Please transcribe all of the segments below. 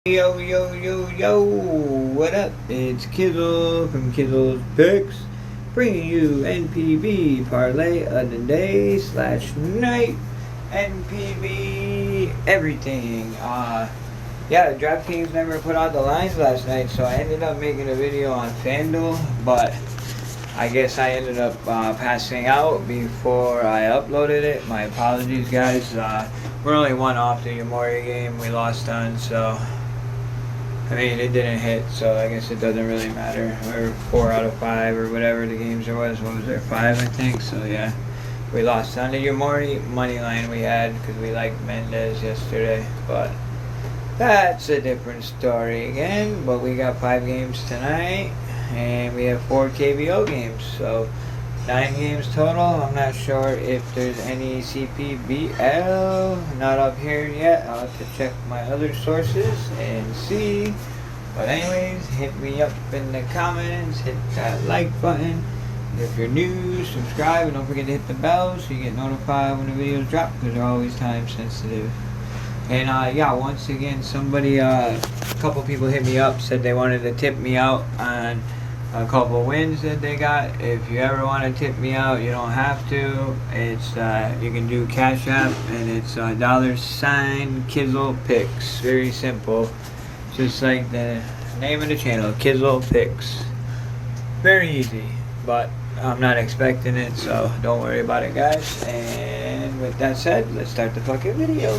Yo, yo, yo, yo, what up? It's Kizzle from Kizzle's Picks, bringing you NPB Parlay of the day / night. NPB everything. Yeah, DraftKings never put out the lines last night, so I ended up making a video on FanDuel, but I guess I ended up passing out before I uploaded it. My apologies, guys. We're only one off the Yamori game. We lost on, so I mean, it didn't hit, so I guess it doesn't really matter. We're 4 out of 5 or whatever the games there was. What was there? 5, I think. So yeah, we lost on the Yamori money line we had because we liked Mendez yesterday, but that's a different story again. But we got 5 games tonight, and we have 4 KBO games, so 9 games total. I'm not sure if there's any CPBL, not up here yet. I'll have to check my other sources and see. But anyways, hit me up in the comments, hit that like button. If you're new, subscribe, and don't forget to hit the bell so you get notified when the videos drop, because they're always time sensitive. And yeah, once again, a couple people hit me up, said they wanted to tip me out on a couple wins that they got. If you ever want to tip me out, you don't have to. It's you can do Cash App, and it's $Kizzle Picks. Very simple, just like the name of the channel, Kizzle Picks. Very easy, but I'm not expecting it, so don't worry about it, guys. And with that said, let's start the fucking video.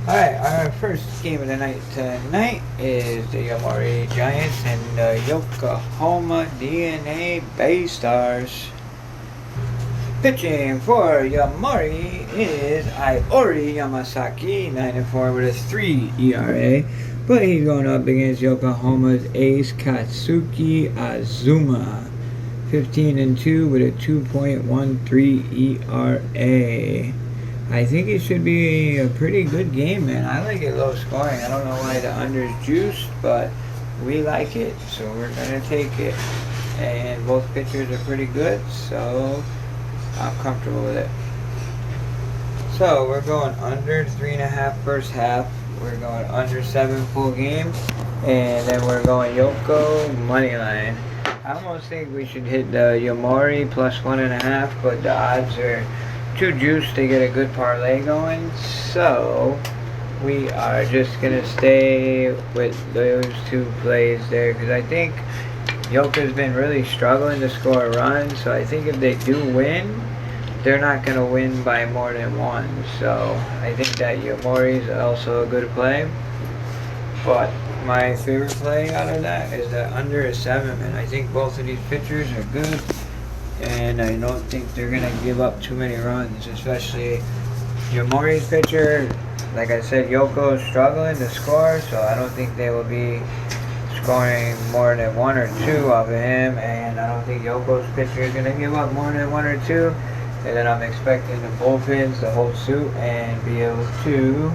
Alright, our first game of the night tonight is the Yamori Giants and the Yokohama DNA Bay Stars. Pitching for Yamori is Iori Yamasaki, 9-4 with a 3 ERA. But he's going up against Yokohama's ace Katsuki Azuma, 15-2 with a 2.13 ERA. I think it should be a pretty good game, man. I like it low scoring. I don't know why the under is juiced, but we like it, so we're going to take it. And both pitchers are pretty good, so I'm comfortable with it. So we're going under 3.5 first half. We're going under 7 full game. And then we're going Yoko money line. I almost think we should hit the Yamori plus 1.5, but the odds are too juiced to get a good parlay going, so we are just gonna stay with those 2 plays there, because I think Yoko's been really struggling to score a run. So I think if they do win, they're not gonna win by more than 1. So I think that Yamori is also a good play, but my favorite play out of that is that under 7, and I think both of these pitchers are good. And I don't think they're going to give up too many runs, especially Yamori's pitcher. Like I said, Yoko is struggling to score, so I don't think they will be scoring more than 1 or 2 off of him. And I don't think Yoko's pitcher is going to give up more than 1 or 2. And then I'm expecting the bullpens to hold suit and be able to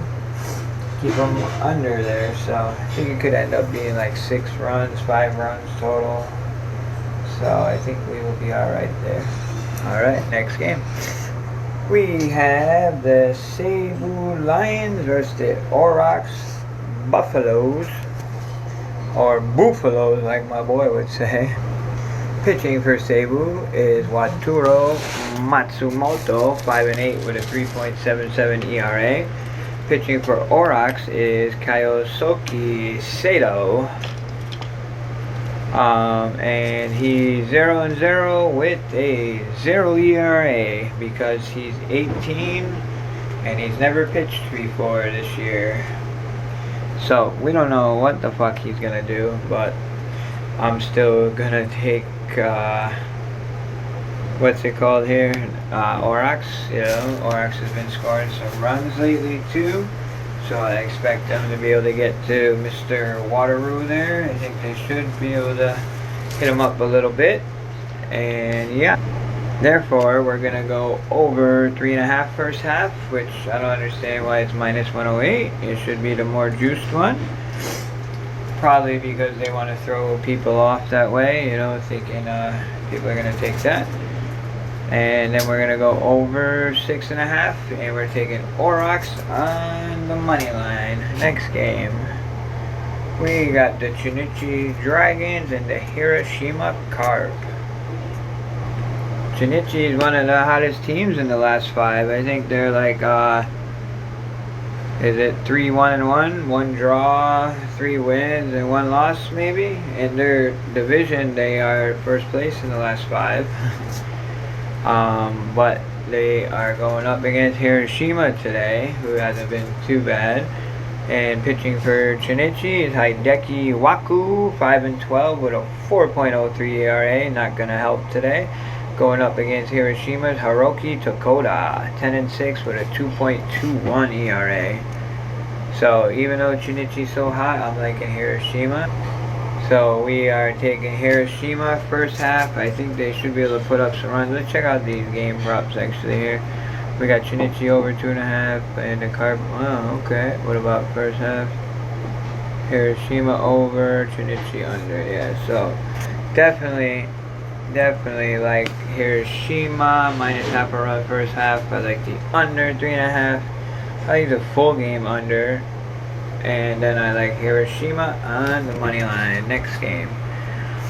keep them under there. So I think it could end up being like 6 runs, 5 runs total. So I think we will be alright there. Alright, next game. We have the Cebu Lions versus the Aurochs Buffaloes. Or Buffaloes, like my boy would say. Pitching for Cebu is Waturo Matsumoto, 5-8 with a 3.77 ERA. Pitching for Aurochs is Kyosuke Sato. And he's 0-0 with a 0 ERA because he's 18 and he's never pitched before this year. So we don't know what the fuck he's gonna do, but I'm still gonna take what's it called here? Aurochs. You know, Aurochs has been scoring some runs lately too. So I expect them to be able to get to Mr. Wateroo there. I think they should be able to hit him up a little bit. And yeah, therefore we're going to go over 3.5 first half, which I don't understand why it's minus 108. It should be the more juiced one. Probably because they want to throw people off that way, you know, thinking people are going to take that. And then we're going to go over 6.5, and we're taking Aurochs on the money line. Next game. We got the Chunichi Dragons and the Hiroshima Carp. Chunichi is one of the hottest teams in the last 5. I think they're like, is it 3-1-1, 1 draw, 3 wins, and 1 loss maybe? In their division, they are first place in the last 5. But they are going up against Hiroshima today, who hasn't been too bad. And pitching for Chunichi is Hideki Waku, 5-12 with a 4.03 ERA. Not going to help today. Going up against Hiroshima's Haruki Tokoda, 10-6 with a 2.21 ERA. So even though Chunichi's so hot, I'm liking Hiroshima. So we are taking Hiroshima first half. I think they should be able to put up some runs. Let's check out these game props actually here. We got Chunichi over 2.5 and the Carp. Oh, okay. What about first half? Hiroshima over, Chunichi under. Yeah, so definitely like Hiroshima minus half a run first half. I like the under 3.5. I like the full game under. And then I like Hiroshima on the money line. Next game,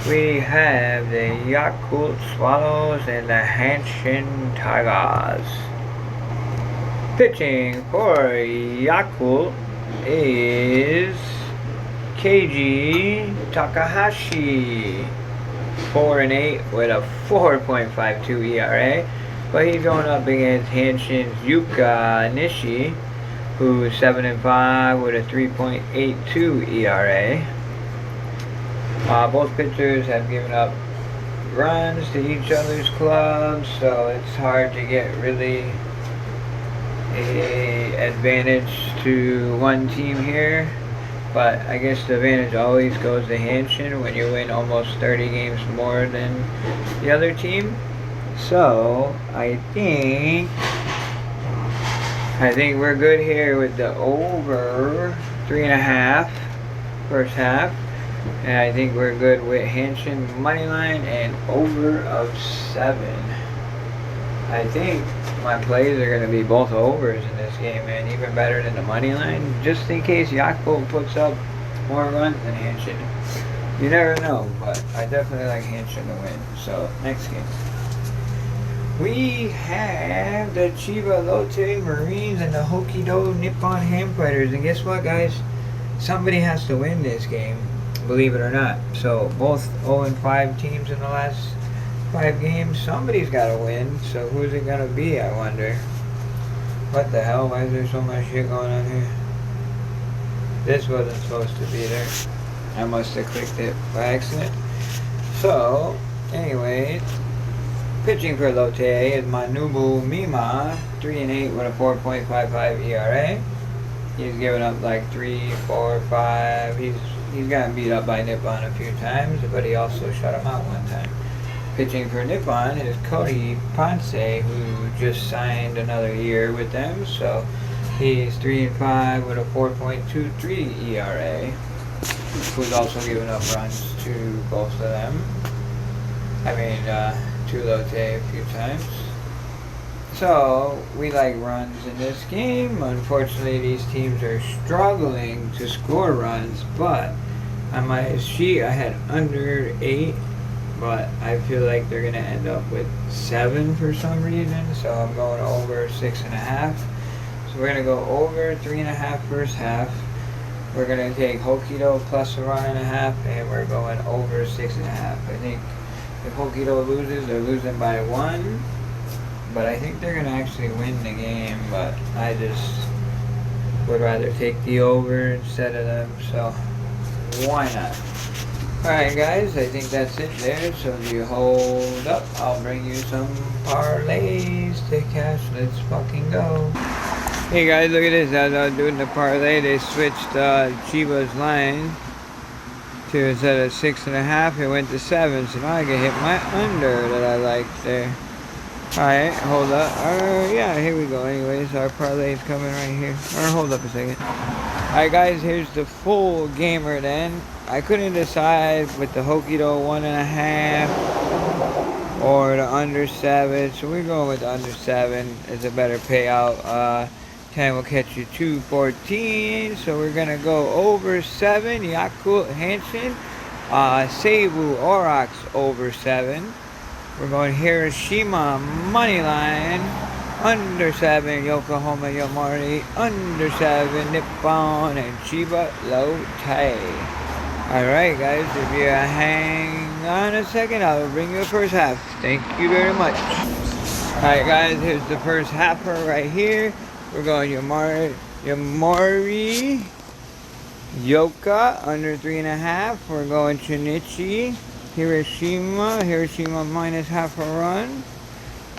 we have the Yakult Swallows and the Hanshin Tigers. Pitching for Yakult is Keiji Takahashi. 4-8 with a 4.52 ERA. But he's going up against Hanshin's Yuka Nishi, who's 7-5 with a 3.82 ERA. Both pitchers have given up runs to each other's clubs, so it's hard to get really a advantage to one team here. But I guess the advantage always goes to Hanshin when you win almost 30 games more than the other team. So I think we're good here with the over 3.5 first half. And I think we're good with Hanshin moneyline and over of 7. I think my plays are going to be both overs in this game, man. Even better than the money line. Just in case Yakult puts up more runs than Hanshin. You never know, but I definitely like Hanshin to win. So, next game. We have the Chiba Lotte Marines and the Hokkaido Nippon Ham Fighters. And guess what, guys? Somebody has to win this game, believe it or not. So, both 0-5 teams in the last 5 games. Somebody's got to win. So, who's it going to be, I wonder? What the hell? Why is there so much shit going on here? This wasn't supposed to be there. I must have clicked it by accident. So, anyway, pitching for Lotte is Manubu Mima, 3-8 with a 4.55 ERA. He's given up like 3, 4, 5. He's gotten beat up by Nippon a few times, but he also shut him out one time. Pitching for Nippon is Cody Ponce, who just signed another year with them. So he's 3-5 with a 4.23 ERA. Who's also given up runs to both of them. To Lotte a few times. So we like runs in this game. Unfortunately, these teams are struggling to score runs, but on my sheet I had under 8, but I feel like they're gonna end up with 7 for some reason, so I'm going over 6.5. So we're gonna go over 3.5 first half. We're gonna take Hokkaido plus a 1.5, and we're going over 6.5. I think if Hokkaido loses, they're losing by 1. But I think they're going to actually win the game. But I just would rather take the over instead of them. So, why not? Alright guys, I think that's it there. So if you hold up, I'll bring you some parlays to cash. Let's fucking go. Hey guys, look at this. As I was doing the parlay, they switched Chiba's line to, instead of 6.5, it went to 7. So now I can hit my under that I like there. Alright, hold up. Yeah, here we go. Anyways, our parlay is coming right here. Or hold up a second. Alright guys, here's the full gamer then. I couldn't decide with the Hokkaido 1.5 or the under 7. So we're going with the under 7. It's a better payout. 10 will catch you 214. So we're going to go over 7. Yakult Hansen. Seibu Aurochs over 7. We're going Hiroshima Moneyline under 7. Yokohama Yomari under 7. Nippon and Chiba Lotte. Alright guys, if you hang on a second, I'll bring you the first half. Thank you very much. Alright guys, here's the first halfer right here. We're going Yomari Yoka under 3.5. We're going Chinichi Hiroshima minus half a run.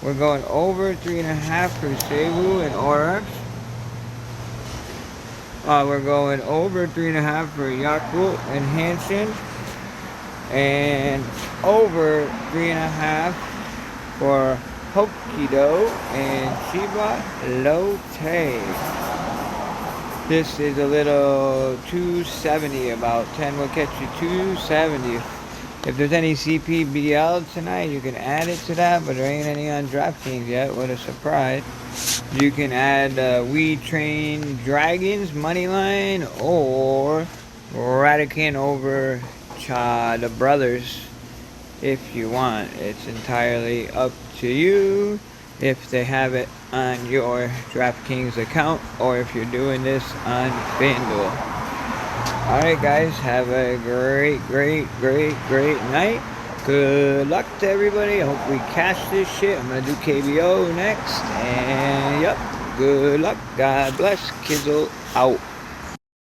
We're going over 3.5 for Seibu and Aurochs. We're going over 3.5 for Yakult and Hansen. And over 3.5 for Hokkaido and Chiba Lotte. This is a little 270, about 10 will catch you 270. If there's any CPBL tonight, you can add it to that, but there ain't any on DraftKings yet. What a surprise. You can add We Train Dragons Moneyline or Radican over the Brothers if you want. It's entirely up to you if they have it on your DraftKings account or if you're doing this on FanDuel. Alright guys, have a great night. Good luck to everybody. I hope we cash this shit. I'm going to do KBO next. And yep, good luck. God bless. Kizzle out.